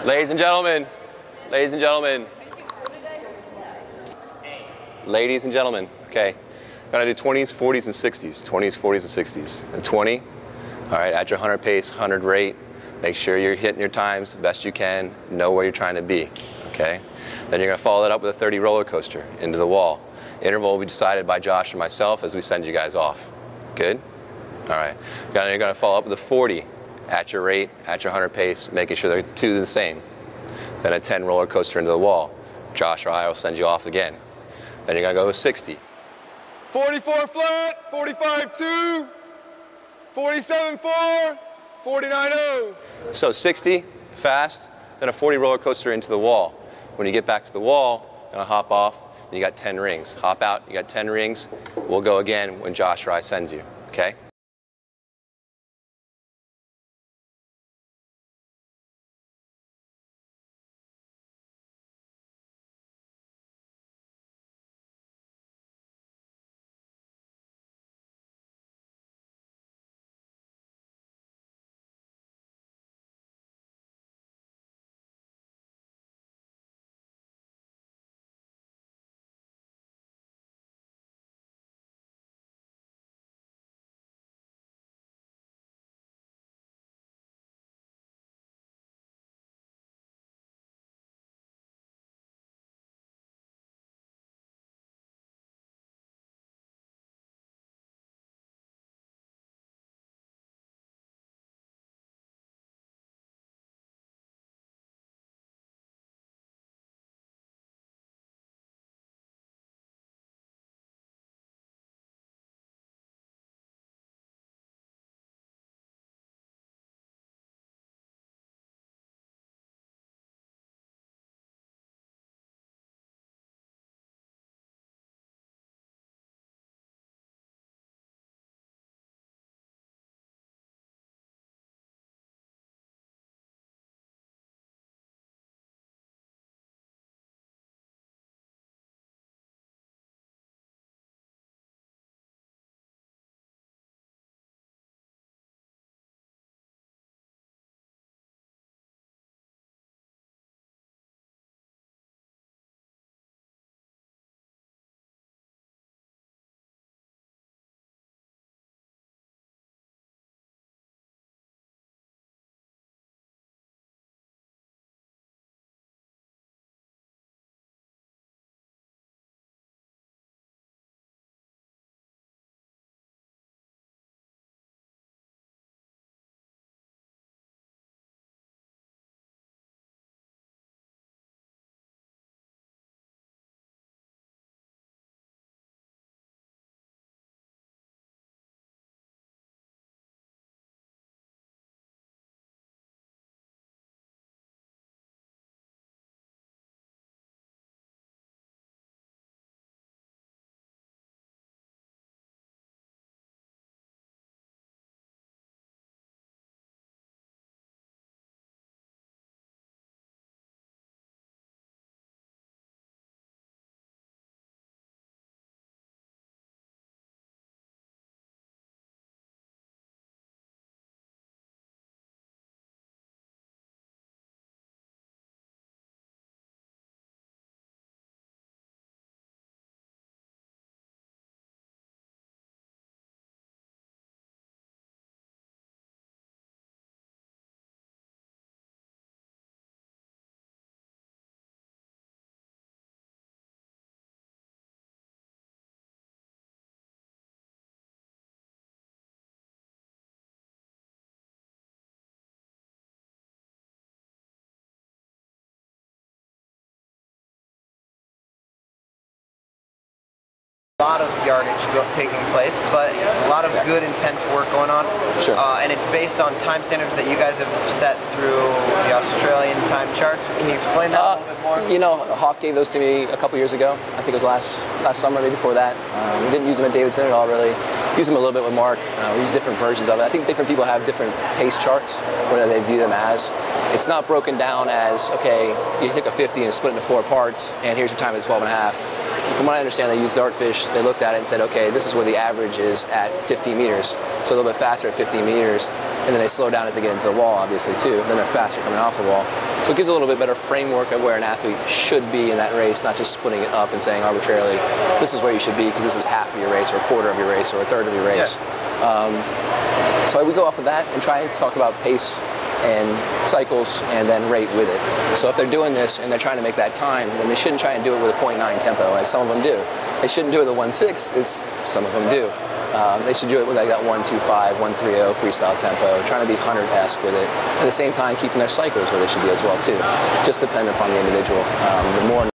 Ladies and gentlemen, ladies and gentlemen, ladies and gentlemen, okay. Gotta do 20s, 40s, and 60s. 20s, 40s, and 60s. And 20, all right, at your 100 pace, 100 rate, make sure you're hitting your times the best you can, know where you're trying to be, okay? Then you're gonna follow that up with a 30 roller coaster into the wall. Interval will be decided by Josh and myself as we send you guys off. Good? All right. Then you're gonna follow up with a 40 at your rate, at your 100 pace, making sure they're two the same. Then a 10 roller coaster into the wall. Josh or I will send you off again. Then you're gonna go with 60. 44 flat, 45-2, 47-4, 49-0. So 60, fast, then a 40 roller coaster into the wall. When you get back to the wall, you're gonna hop off, and you got 10 rings. Hop out, you got 10 rings. We'll go again when Josh or I sends you, okay? A lot of yardage taking place, but a lot of good, intense work going on. Sure. And it's based on time standards that you guys have set through the Australian time charts. Can you explain that a little bit more? You know, Hawk gave those to me a couple years ago. I think it was last summer, maybe before that. We didn't use them at Davidson at all, really. Used them a little bit with Mark. We use different versions of it. I think different people have different pace charts, whether they view them as. It's not broken down as, okay, you take a 50 and split it into 4 parts, and here's your time at 12 and a half. From what I understand, they used Dartfish. They looked at it and said, okay, this is where the average is at 15 meters. So a little bit faster at 15 meters. and then they slow down as they get into the wall, obviously, too. Then they're faster coming off the wall. So it gives a little bit better framework of where an athlete should be in that race, not just splitting it up and saying arbitrarily, this is where you should be because this is half of your race or a quarter of your race or a third of your race. Yeah. So we go off of that and try and talk about pace and cycles and then rate with it. So if they're doing this and they're trying to make that time, then they shouldn't try and do it with a 0.9 tempo, as some of them do. They shouldn't do it with a 1.6, as some of them do. They should do it with like that 1.25, 1.30 freestyle tempo, trying to be 100-esque with it. At the same time, keeping their cycles where they should be as well, too. Just dependent upon the individual. The more